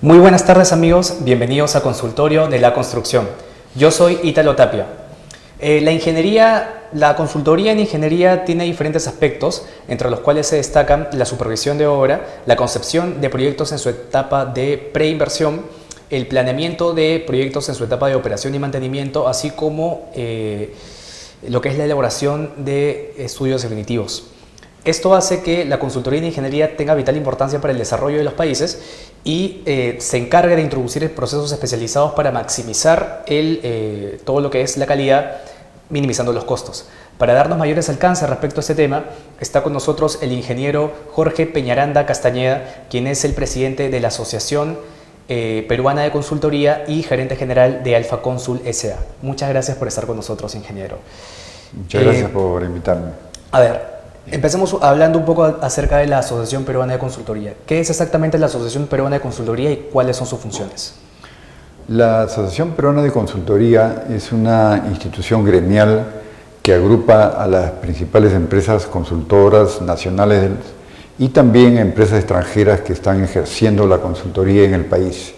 Muy buenas tardes amigos, bienvenidos a Consultorio de la Construcción. Yo soy Ítalo Tapia. La consultoría en ingeniería tiene diferentes aspectos, entre los cuales se destacan la supervisión de obra, la concepción de proyectos en su etapa de preinversión, el planeamiento de proyectos en su etapa de operación y mantenimiento, así como lo que es la elaboración de estudios definitivos. Esto hace que la consultoría en ingeniería tenga vital importancia para el desarrollo de los países y se encargue de introducir procesos especializados para maximizar todo lo que es la calidad, minimizando los costos. Para darnos mayores alcances respecto a este tema, está con nosotros el ingeniero Jorge Peñaranda Castañeda, quien es el presidente de la Asociación Peruana de Consultoría y gerente general de Alfa Consul S.A. Muchas gracias por estar con nosotros, ingeniero. Muchas gracias por invitarme. A ver, empecemos hablando un poco acerca de la Asociación Peruana de Consultoría. ¿Qué es exactamente la Asociación Peruana de Consultoría y cuáles son sus funciones? La Asociación Peruana de Consultoría es una institución gremial que agrupa a las principales empresas consultoras nacionales y también empresas extranjeras que están ejerciendo la consultoría en el país.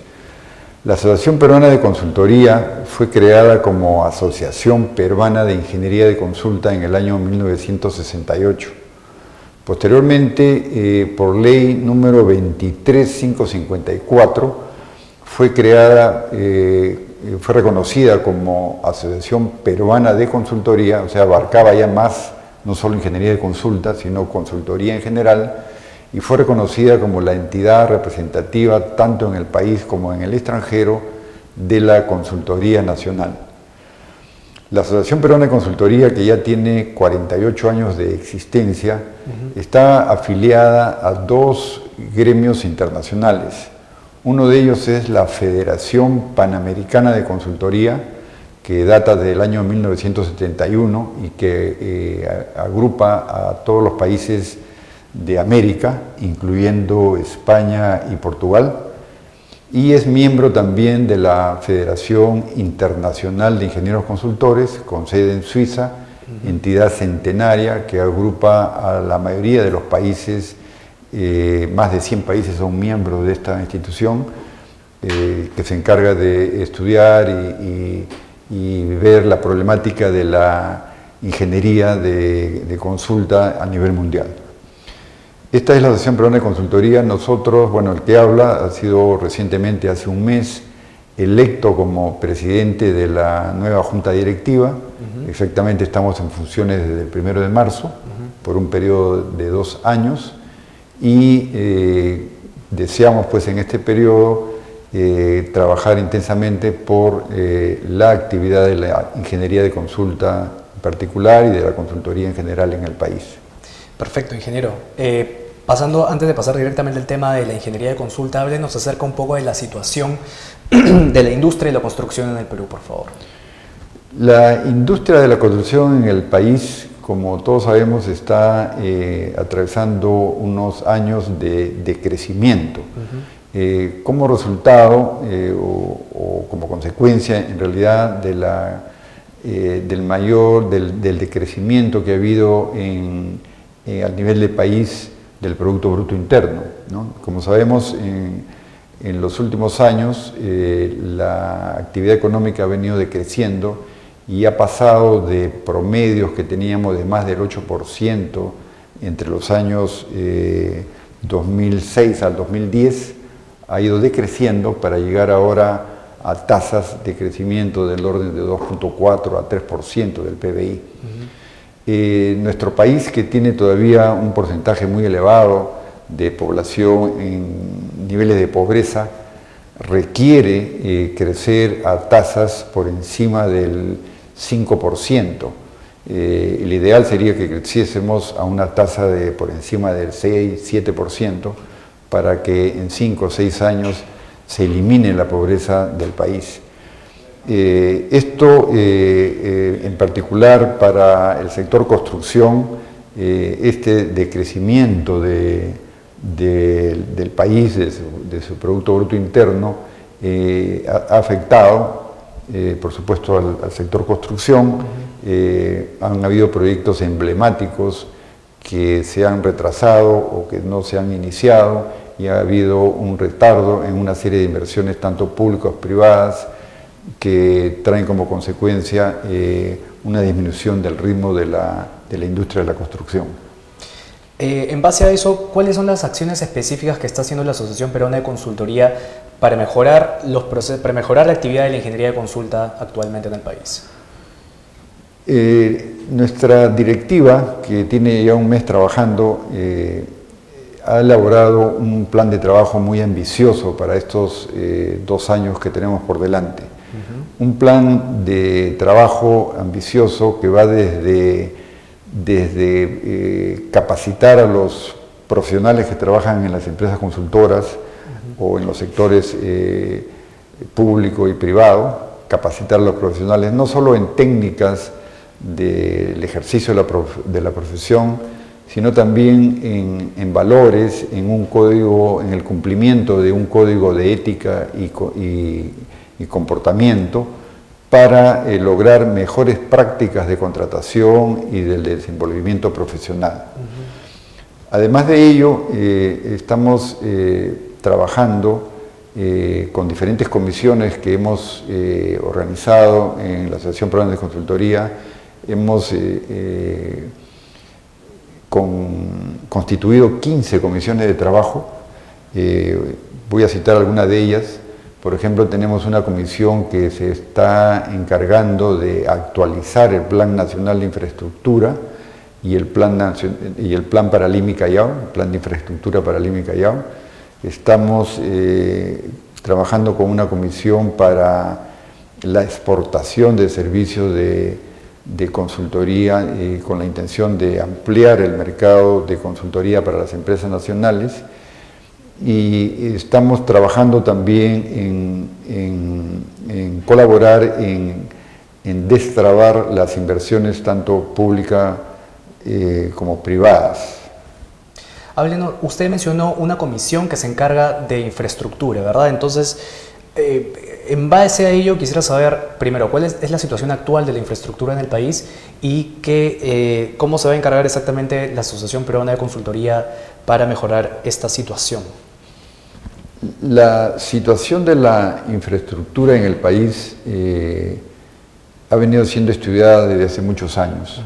La Asociación Peruana de Consultoría fue creada como Asociación Peruana de Ingeniería de Consulta en el año 1968. Posteriormente, por ley número 23554, fue creada, fue reconocida como Asociación Peruana de Consultoría, o sea, abarcaba ya más, no solo ingeniería de consulta, sino consultoría en general, y fue reconocida como la entidad representativa, tanto en el país como en el extranjero, de la consultoría nacional. La Asociación Peruana de Consultoría, que ya tiene 48 años de existencia, está afiliada a dos gremios internacionales. Uno de ellos es la Federación Panamericana de Consultoría, que data del año 1971 y que agrupa a todos los países de América, incluyendo España y Portugal, y es miembro también de la Federación Internacional de Ingenieros Consultores, con sede en Suiza, entidad centenaria que agrupa a la mayoría de los países. Más de 100 países son miembros de esta institución, que se encarga de estudiar y ver la problemática de la ingeniería de consulta a nivel mundial. Esta es la Asociación Peruana de Consultoría. Nosotros, bueno, el que habla ha sido recientemente, hace un mes, electo como presidente de la nueva Junta Directiva. Exactamente, estamos en funciones desde el 1 de marzo, por un periodo de 2 años. Y deseamos pues en este periodo trabajar intensamente por la actividad de la ingeniería de consulta en particular y de la consultoría en general en el país. Perfecto, ingeniero. Antes de pasar directamente al tema de la ingeniería de consulta, háblenos acerca un poco de la situación de la industria de la construcción en el Perú, por favor. La industria de la construcción en el país, como todos sabemos, está atravesando unos años de crecimiento. Como resultado o como consecuencia, en realidad, del decrecimiento que ha habido al nivel de país del Producto Bruto Interno, ¿no? Como sabemos, en los últimos años la actividad económica ha venido decreciendo y ha pasado de promedios que teníamos de más del 8% entre los años 2006 al 2010, ha ido decreciendo para llegar ahora a tasas de crecimiento del orden de 2.4 a 3% del PBI. Nuestro país, que tiene todavía un porcentaje muy elevado de población en niveles de pobreza, requiere crecer a tasas por encima del 5%. El ideal sería que creciésemos a una tasa de por encima del 6-7% para que en 5 o 6 años se elimine la pobreza del país. Esto en particular para el sector construcción, este decrecimiento del país, de su Producto Bruto Interno, ha afectado por supuesto al sector construcción. Han habido proyectos emblemáticos que se han retrasado o que no se han iniciado y ha habido un retardo en una serie de inversiones, tanto públicas como privadas, que traen como consecuencia una disminución del ritmo de la industria de la construcción. En base a eso, ¿cuáles son las acciones específicas que está haciendo la Asociación Peruana de Consultoría para mejorar la actividad de la ingeniería de consulta actualmente en el país? Nuestra directiva, que tiene ya un mes trabajando, ha elaborado un plan de trabajo muy ambicioso para estos 2 años que tenemos por delante. Un plan de trabajo ambicioso que va desde capacitar a los profesionales que trabajan en las empresas consultoras o en los sectores público y privado, capacitar a los profesionales no solo en técnicas del ejercicio de la profesión, sino también en valores, en un código, en el cumplimiento de un código de ética y comportamiento, para lograr mejores prácticas de contratación y del desenvolvimiento profesional. Además de ello, estamos trabajando con diferentes comisiones que hemos organizado en la Asociación Peruana de Consultoría. Hemos constituido 15 comisiones de trabajo. Voy a citar algunas de ellas. Por ejemplo, tenemos una comisión que se está encargando de actualizar el Plan Nacional de Infraestructura y el Plan para Lima y Callao, el Plan de Infraestructura para Lima y Callao. Estamos trabajando con una comisión para la exportación de servicios de consultoría con la intención de ampliar el mercado de consultoría para las empresas nacionales. Y estamos trabajando también en colaborar en destrabar las inversiones tanto públicas como privadas. Usted mencionó una comisión que se encarga de infraestructura, ¿verdad? Entonces, en base a ello quisiera saber, primero, cuál es la situación actual de la infraestructura en el país y cómo se va a encargar exactamente la Asociación Peruana de Consultoría para mejorar esta situación. La situación de la infraestructura en el país ha venido siendo estudiada desde hace muchos años.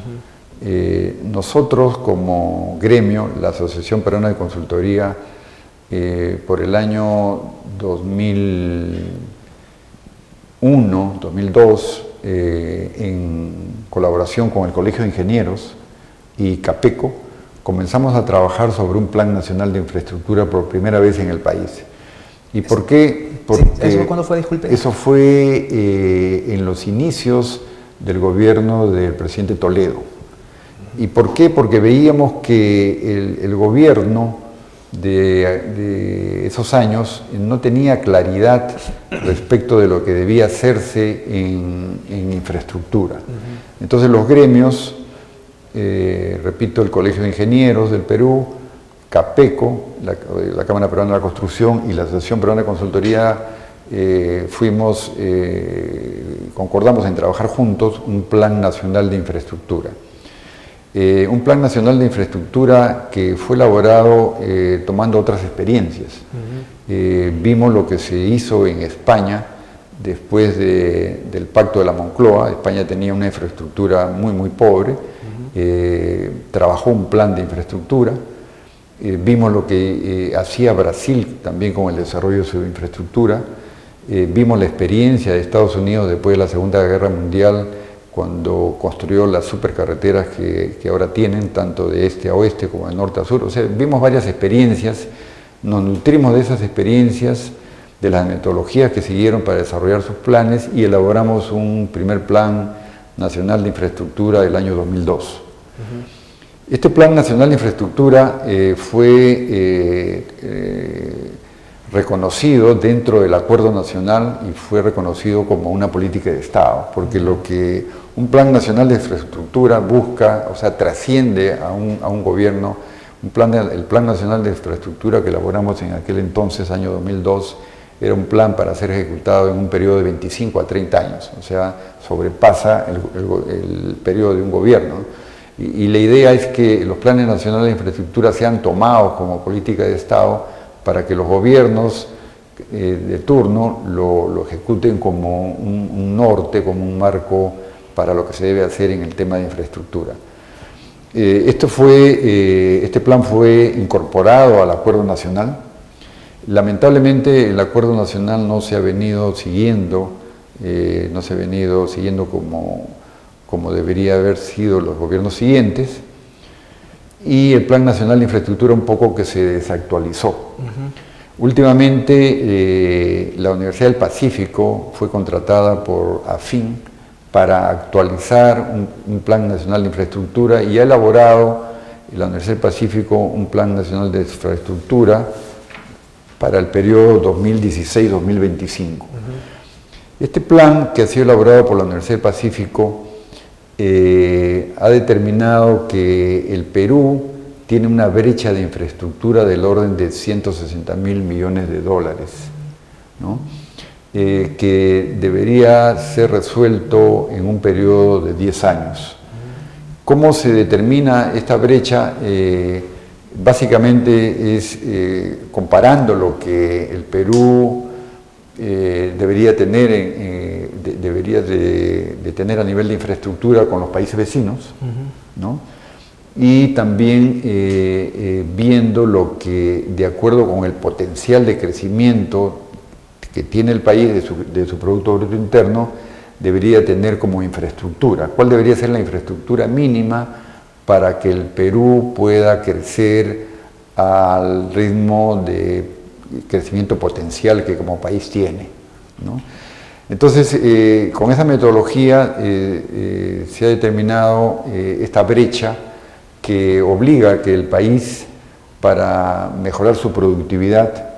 Nosotros como gremio, la Asociación Peruana de Consultoría, por el año 2001, 2002, en colaboración con el Colegio de Ingenieros y CAPECO, comenzamos a trabajar sobre un Plan Nacional de Infraestructura por primera vez en el país. ¿Y por qué? Porque ¿eso cuándo fue, disculpe? Eso fue en los inicios del gobierno del presidente Toledo. ¿Y por qué? Porque veíamos que el gobierno de esos años no tenía claridad respecto de lo que debía hacerse en infraestructura. Entonces los gremios, repito, el Colegio de Ingenieros del Perú, CAPECO, la Cámara Peruana de la Construcción y la Asociación Peruana de Consultoría, concordamos en trabajar juntos un Plan Nacional de Infraestructura. Un Plan Nacional de Infraestructura que fue elaborado tomando otras experiencias. Vimos lo que se hizo en España después del Pacto de la Moncloa. España tenía una infraestructura muy pobre, trabajó un plan de infraestructura. Vimos lo que hacía Brasil también con el desarrollo de su infraestructura. Vimos la experiencia de Estados Unidos después de la Segunda Guerra Mundial, cuando construyó las supercarreteras que ahora tienen, tanto de este a oeste como de norte a sur. O sea, vimos varias experiencias, nos nutrimos de esas experiencias, de las metodologías que siguieron para desarrollar sus planes y elaboramos un primer Plan Nacional de Infraestructura del año 2002. Este Plan Nacional de Infraestructura fue reconocido dentro del Acuerdo Nacional y fue reconocido como una política de Estado, porque lo que un Plan Nacional de Infraestructura busca, o sea, trasciende a un gobierno. El Plan Nacional de Infraestructura que elaboramos en aquel entonces, año 2002, era un plan para ser ejecutado en un periodo de 25 a 30 años, o sea, sobrepasa el periodo de un gobierno. Y la idea es que los planes nacionales de infraestructura sean tomados como política de Estado para que los gobiernos de turno lo ejecuten como un norte, como un marco para lo que se debe hacer en el tema de infraestructura. Este plan fue incorporado al Acuerdo Nacional. Lamentablemente el Acuerdo Nacional no se ha venido siguiendo, como debería haber sido los gobiernos siguientes, y el Plan Nacional de Infraestructura un poco que se desactualizó. Últimamente la Universidad del Pacífico fue contratada por AFIN para actualizar un Plan Nacional de Infraestructura y ha elaborado la Universidad del Pacífico un Plan Nacional de Infraestructura para el periodo 2016-2025. Este plan, que ha sido elaborado por la Universidad del Pacífico, ha determinado que el Perú tiene una brecha de infraestructura del orden de 160.000 millones de dólares, ¿no? Que debería ser resuelto en un periodo de 10 años. ¿Cómo se determina esta brecha? Básicamente es comparando lo que el Perú debería tener, de tener a nivel de infraestructura con los países vecinos, ¿no? Y también viendo lo que, de acuerdo con el potencial de crecimiento que tiene el país de su Producto Bruto Interno, debería tener como infraestructura. ¿Cuál debería ser la infraestructura mínima para que el Perú pueda crecer al ritmo de crecimiento potencial que como país tiene, ¿no? Entonces, con esa metodología se ha determinado esta brecha que obliga a que el país, para mejorar su productividad,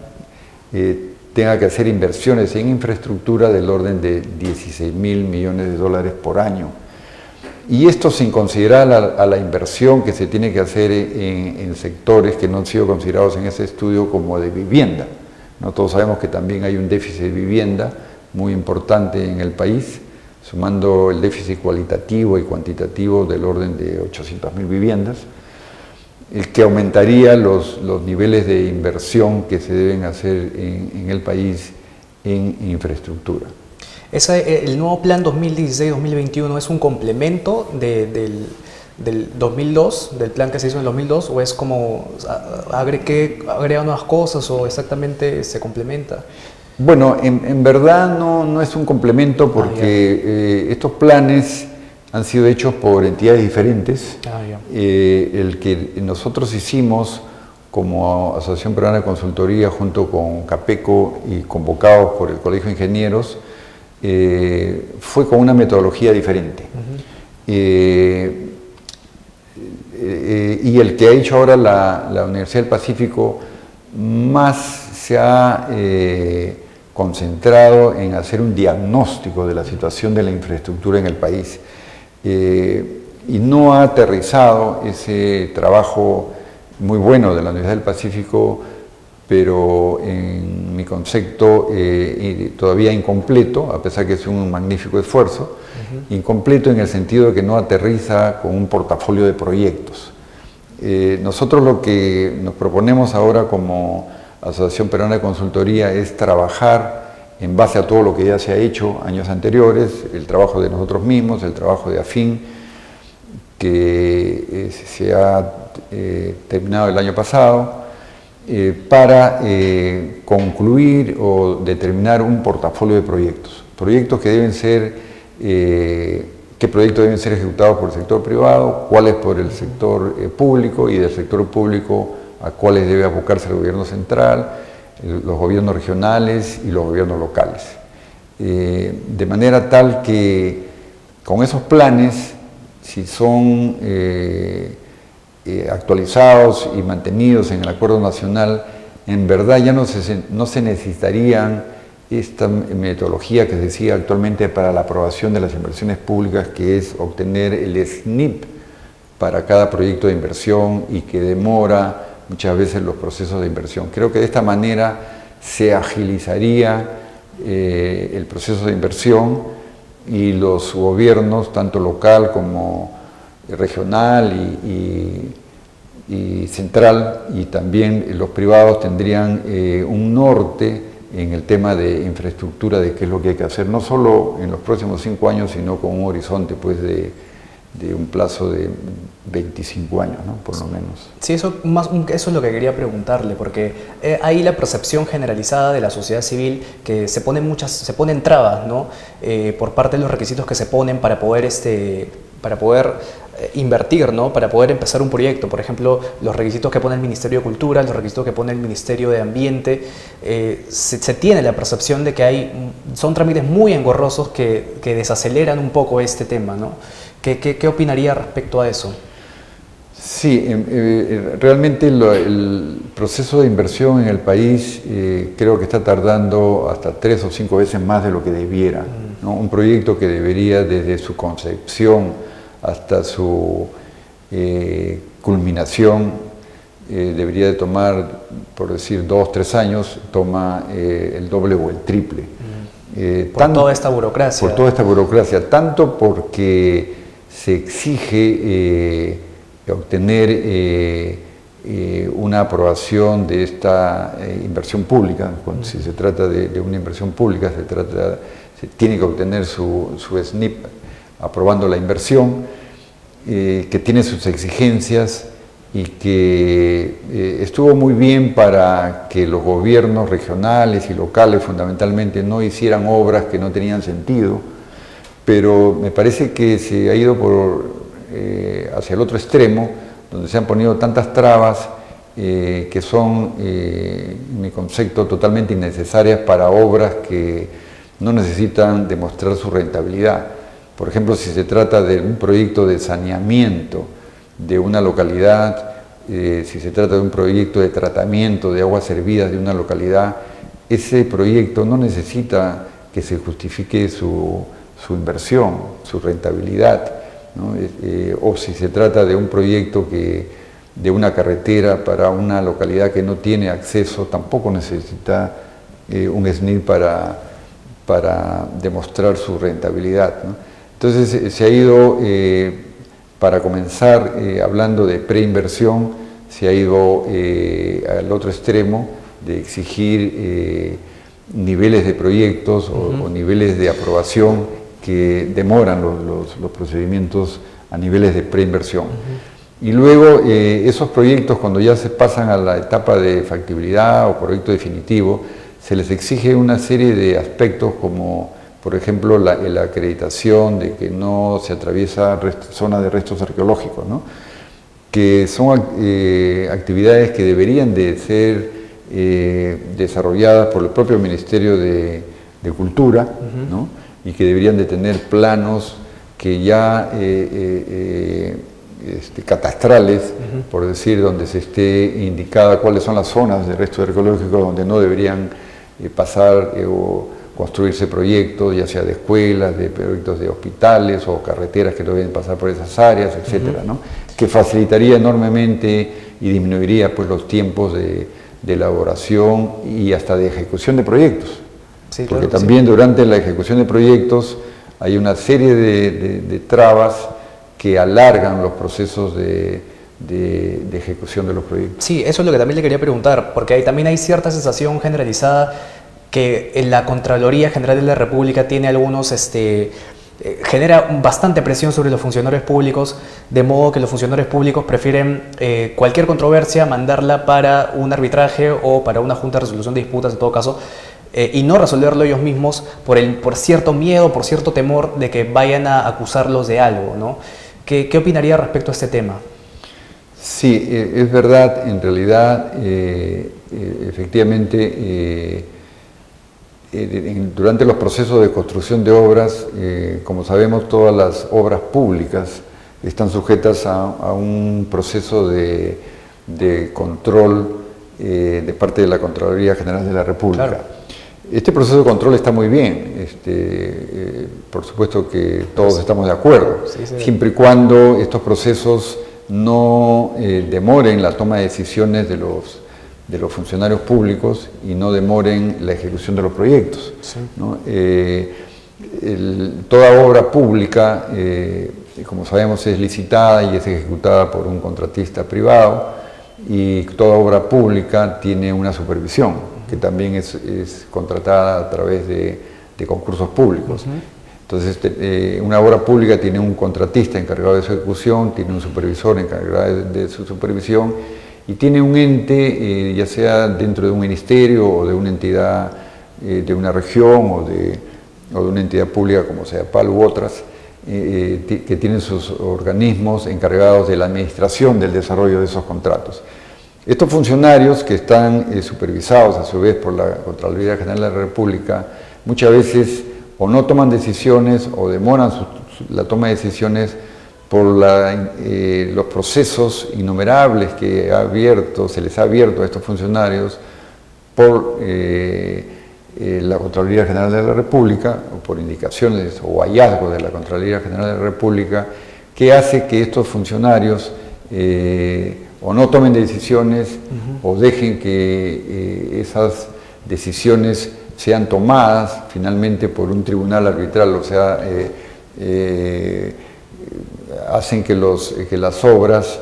tenga que hacer inversiones en infraestructura del orden de 16.000 millones de dólares por año. Y esto sin considerar a la inversión que se tiene que hacer en sectores que no han sido considerados en ese estudio como de vivienda, ¿no? Todos sabemos que también hay un déficit de vivienda muy importante en el país, sumando el déficit cualitativo y cuantitativo del orden de 800.000 viviendas, que aumentaría los niveles de inversión que se deben hacer en el país en infraestructura. ¿El nuevo plan 2016-2021 es un complemento del 2002, del plan que se hizo en el 2002, o es como agrega nuevas cosas o exactamente se complementa? Bueno, en verdad no es un complemento porque estos planes han sido hechos por entidades diferentes. El que nosotros hicimos como Asociación Peruana de Consultoría junto con CAPECO y convocados por el Colegio de Ingenieros fue con una metodología diferente. Y el que ha hecho ahora la Universidad del Pacífico más se ha concentrado en hacer un diagnóstico de la situación de la infraestructura en el país. Y no ha aterrizado ese trabajo muy bueno de la Universidad del Pacífico, pero en mi concepto todavía incompleto, a pesar que es un magnífico esfuerzo, incompleto en el sentido de que no aterriza con un portafolio de proyectos. Nosotros lo que nos proponemos ahora como Asociación Peruana de Consultoría es trabajar en base a todo lo que ya se ha hecho años anteriores, el trabajo de nosotros mismos, el trabajo de AFIN, que se ha terminado el año pasado, para concluir o determinar un portafolio de proyectos que deben ser, qué proyectos deben ser ejecutados por el sector privado, cuáles por el sector público, y del sector público a cuáles debe abocarse el gobierno central, los gobiernos regionales y los gobiernos locales. De manera tal que con esos planes, si son actualizados y mantenidos en el Acuerdo Nacional, en verdad ya no se necesitarían esta metodología que se sigue actualmente para la aprobación de las inversiones públicas, que es obtener el SNIP para cada proyecto de inversión y que demora muchas veces los procesos de inversión. Creo que de esta manera se agilizaría el proceso de inversión y los gobiernos, tanto local como regional y central, y también los privados tendrían un norte en el tema de infraestructura, de qué es lo que hay que hacer, no solo en los próximos 5 años, sino con un horizonte pues, de un plazo de 25 años, ¿no? Por lo menos. Sí, eso es lo que quería preguntarle, porque hay la percepción generalizada de la sociedad civil que se ponen trabas, ¿no? Por parte de los requisitos que se ponen para poder invertir, ¿no? Para poder empezar un proyecto. Por ejemplo, los requisitos que pone el Ministerio de Cultura, los requisitos que pone el Ministerio de Ambiente. Se tiene la percepción de que son trámites muy engorrosos que desaceleran un poco este tema, ¿no? ¿Qué opinaría respecto a eso? Sí, realmente el proceso de inversión en el país creo que está tardando hasta 3 o 5 veces más de lo que debiera, ¿no? Un proyecto que debería desde su concepción hasta su culminación debería de tomar, por decir, 2 o 3 años, toma el doble o el triple. Por toda esta burocracia. Por toda esta burocracia, tanto porque se exige obtener una aprobación de esta inversión pública. Si se trata de una inversión pública, se tiene que obtener su SNIP aprobando la inversión, que tiene sus exigencias y que estuvo muy bien para que los gobiernos regionales y locales fundamentalmente no hicieran obras que no tenían sentido, pero me parece que se ha ido hacia el otro extremo, donde se han ponido tantas trabas que son, en mi concepto, totalmente innecesarias para obras que no necesitan demostrar su rentabilidad. Por ejemplo, si se trata de un proyecto de saneamiento de una localidad, si se trata de un proyecto de tratamiento de aguas servidas de una localidad, ese proyecto no necesita que se justifique su inversión, su rentabilidad, ¿no? O si se trata de un proyecto de una carretera para una localidad que no tiene acceso, tampoco necesita un SNIP para demostrar su rentabilidad, ¿no? Entonces se ha ido, para comenzar, hablando de preinversión, se ha ido al otro extremo de exigir niveles de proyectos o niveles de aprobación que demoran los procedimientos a niveles de preinversión. Y luego esos proyectos, cuando ya se pasan a la etapa de factibilidad o proyecto definitivo, se les exige una serie de aspectos como, por ejemplo, la acreditación de que no se atraviesa zona de restos arqueológicos, ¿no? Que son actividades que deberían de ser desarrolladas por el propio Ministerio de Cultura, ¿no? Y que deberían de tener planos que ya catastrales, por decir, donde se esté indicada cuáles son las zonas de restos arqueológicos donde no deberían pasar o construirse proyectos, ya sea de escuelas, de proyectos de hospitales o carreteras que no deben pasar por esas áreas, etcétera, ¿no? Que facilitaría enormemente y disminuiría pues, los tiempos de elaboración y hasta de ejecución de proyectos. Sí, porque claro, también durante la ejecución de proyectos hay una serie de trabas que alargan los procesos de ejecución de los proyectos. Sí, eso es lo que también le quería preguntar, porque también hay cierta sensación generalizada que en la Contraloría General de la República tiene algunos, genera bastante presión sobre los funcionarios públicos, de modo que los funcionarios públicos prefieren cualquier controversia mandarla para un arbitraje o para una junta de resolución de disputas en todo caso, y no resolverlo ellos mismos por cierto miedo, por cierto temor de que vayan a acusarlos de algo, ¿no? ¿Qué opinaría respecto a este tema? Sí, es verdad, en realidad, efectivamente, durante los procesos de construcción de obras, como sabemos, todas las obras públicas están sujetas a un proceso de control de parte de la Contraloría General de la República. Claro. Este proceso de control está muy bien, por supuesto que todos estamos de acuerdo, siempre y cuando estos procesos no demoren la toma de decisiones de los funcionarios públicos y no demoren la ejecución de los proyectos, ¿no? Toda obra pública como sabemos, es licitada y es ejecutada por un contratista privado, y toda obra pública tiene una supervisión, que también es contratada a través de concursos públicos. Entonces, una obra pública tiene un contratista encargado de su ejecución, tiene un supervisor encargado de su supervisión, y tiene un ente, ya sea dentro de un ministerio o de una entidad de una región o de una entidad pública como SEDAPAL u otras, que tienen sus organismos encargados de la administración del desarrollo de esos contratos. Estos funcionarios, que están supervisados a su vez por la Contraloría General de la República, muchas veces o no toman decisiones o demoran la toma de decisiones por los procesos innumerables que se les ha abierto a estos funcionarios por la Contraloría General de la República, o por indicaciones o hallazgos de la Contraloría General de la República, que hace que estos funcionarios o no tomen decisiones o dejen que esas decisiones sean tomadas finalmente por un tribunal arbitral, o sea, hacen que las obras,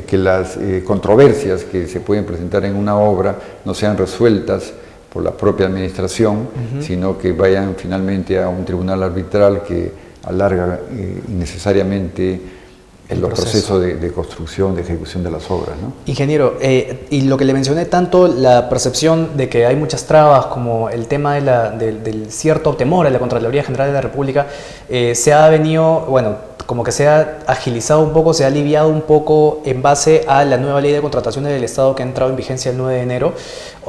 que las controversias que se pueden presentar en una obra no sean resueltas por la propia administración, sino que vayan finalmente a un tribunal arbitral que alarga innecesariamente los procesos de construcción, de ejecución de las obras, ¿no? Ingeniero, y lo que le mencioné tanto, la percepción de que hay muchas trabas, como el tema del cierto temor a la Contraloría General de la República, se ha venido, bueno, como que se ha agilizado un poco, se ha aliviado un poco en base a la nueva ley de contrataciones del Estado que ha entrado en vigencia el 9 de enero.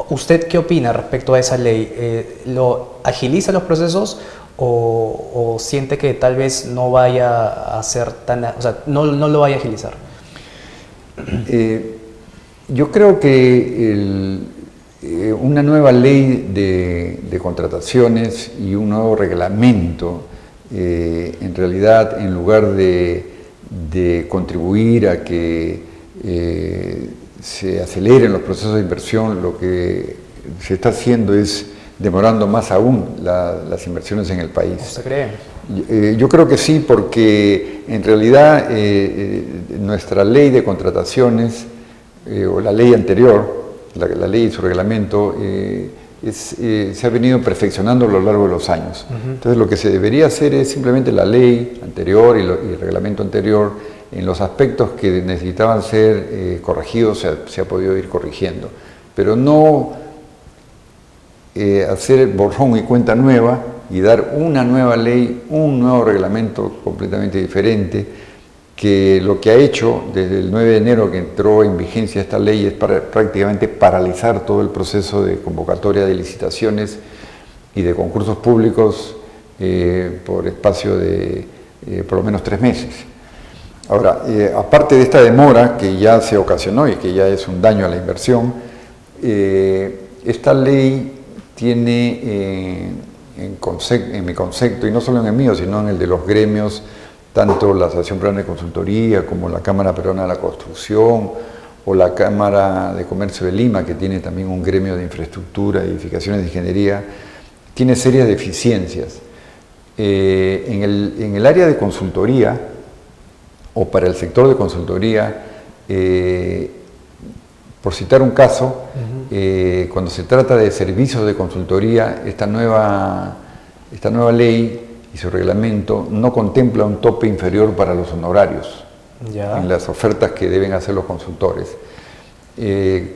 ¿Usted qué opina respecto a esa ley? ¿Lo agiliza los procesos o siente que tal vez no vaya a ser tan, o sea, no lo vaya a agilizar? Yo creo que una nueva ley de contrataciones y un nuevo reglamento, en realidad, en lugar de contribuir a que se aceleren los procesos de inversión, lo que se está haciendo es demorando más aún las inversiones en el país. ¿Usted cree? Yo creo que sí, porque en realidad nuestra ley de contrataciones, o la ley anterior, la ley y su reglamento, se ha venido perfeccionando a lo largo de los años. Entonces, lo que se debería hacer es simplemente la ley anterior y el reglamento anterior, en los aspectos que necesitaban ser corregidos, se ha podido ir corrigiendo, pero no hacer borrón y cuenta nueva y dar una nueva ley, un nuevo reglamento completamente diferente, que lo que ha hecho desde el 9 de enero que entró en vigencia esta ley es prácticamente paralizar todo el proceso de convocatoria de licitaciones y de concursos públicos por espacio de por lo menos 3 meses. Ahora, aparte de esta demora que ya se ocasionó y que ya es un daño a la inversión, esta ley tiene en mi concepto, y no solo en el mío, sino en el de los gremios, tanto la Asociación Peruana de Consultoría como la Cámara Peruana de la Construcción o la Cámara de Comercio de Lima, que tiene también un gremio de infraestructura, edificaciones de ingeniería, tiene serias deficiencias. En el área de consultoría, o para el sector de consultoría, por citar un caso, cuando se trata de servicios de consultoría, esta nueva ley y su reglamento no contempla un tope inferior para los honorarios en las ofertas que deben hacer los consultores.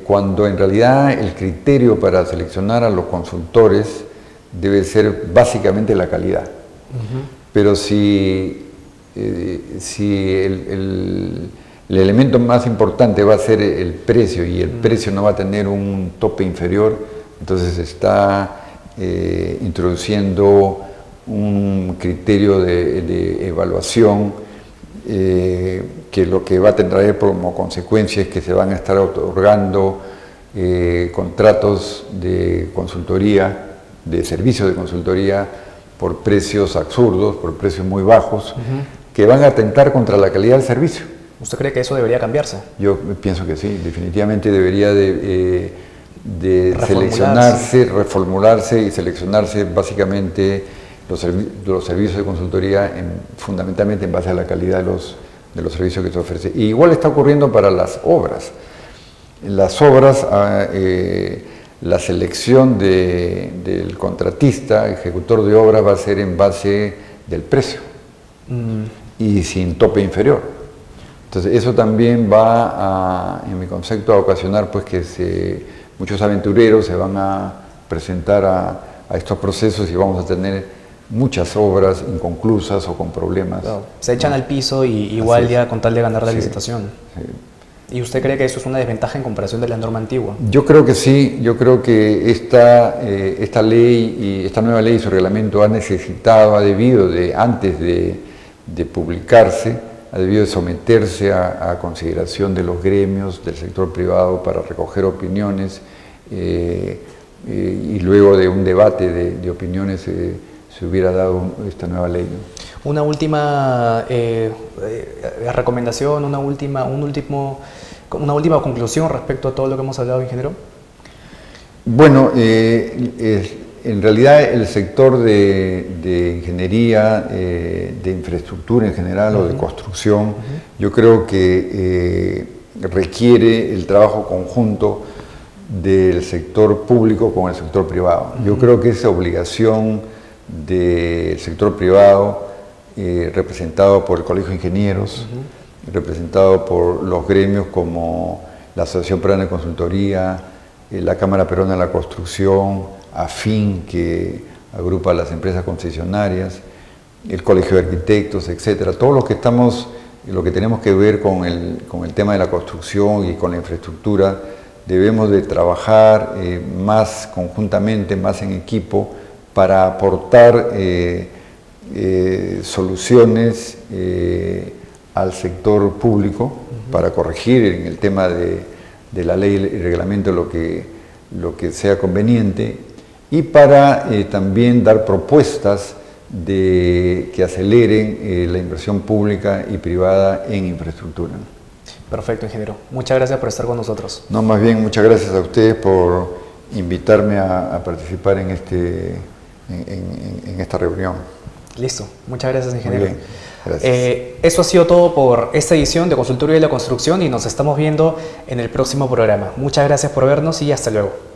Cuando en realidad el criterio para seleccionar a los consultores debe ser básicamente la calidad. Pero si el elemento más importante va a ser el precio, y el precio no va a tener un tope inferior, entonces se está introduciendo un criterio de evaluación que lo que va a traer como consecuencia es que se van a estar otorgando contratos de consultoría, de servicios de consultoría, por precios absurdos, por precios muy bajos, que van a atentar contra la calidad del servicio. ¿Usted cree que eso debería cambiarse? Yo pienso que sí, definitivamente debería de seleccionarse, reformularse y seleccionarse básicamente los servicios de consultoría fundamentalmente en base a la calidad de los servicios que se ofrece. Y igual está ocurriendo para las obras. Las obras, la selección del contratista, ejecutor de obras, va a ser en base del precio y sin tope inferior. Entonces eso también va en mi concepto, a ocasionar pues que muchos aventureros se van a presentar a estos procesos y vamos a tener muchas obras inconclusas o con problemas. Claro, se echan al piso y igual ya con tal de ganar la licitación. Sí. ¿Y usted cree que eso es una desventaja en comparación de la norma antigua? Yo creo que sí, yo creo que esta ley y esta nueva ley y su reglamento ha debido de, antes de publicarse, ha debido de someterse a consideración de los gremios del sector privado para recoger opiniones y luego de un debate de opiniones se hubiera dado esta nueva ley, ¿no? Una última recomendación, una última conclusión respecto a todo lo que hemos hablado, ingeniero. Bueno, en realidad el sector de ingeniería, de infraestructura en general o de construcción, yo creo que requiere el trabajo conjunto del sector público con el sector privado. Yo creo que es obligación del sector privado, representado por el Colegio de Ingenieros, representado por los gremios como la Asociación Peruana de Consultoría, la Cámara Peruana de la Construcción, AFIN, que agrupa a las empresas concesionarias, el Colegio de Arquitectos, etcétera. Todos los que lo que tenemos que ver con el tema de la construcción y con la infraestructura, debemos de trabajar más conjuntamente, más en equipo, para aportar soluciones al sector público, para corregir en el tema de la ley y reglamento lo que sea conveniente, y para también dar propuestas que aceleren la inversión pública y privada en infraestructura. Perfecto, ingeniero. Muchas gracias por estar con nosotros. No, más bien, muchas gracias a ustedes por invitarme a participar en esta reunión. Listo. Muchas gracias, ingeniero. Muy bien. Gracias. Eso ha sido todo por esta edición de Consultorio de la Construcción y nos estamos viendo en el próximo programa. Muchas gracias por vernos y hasta luego.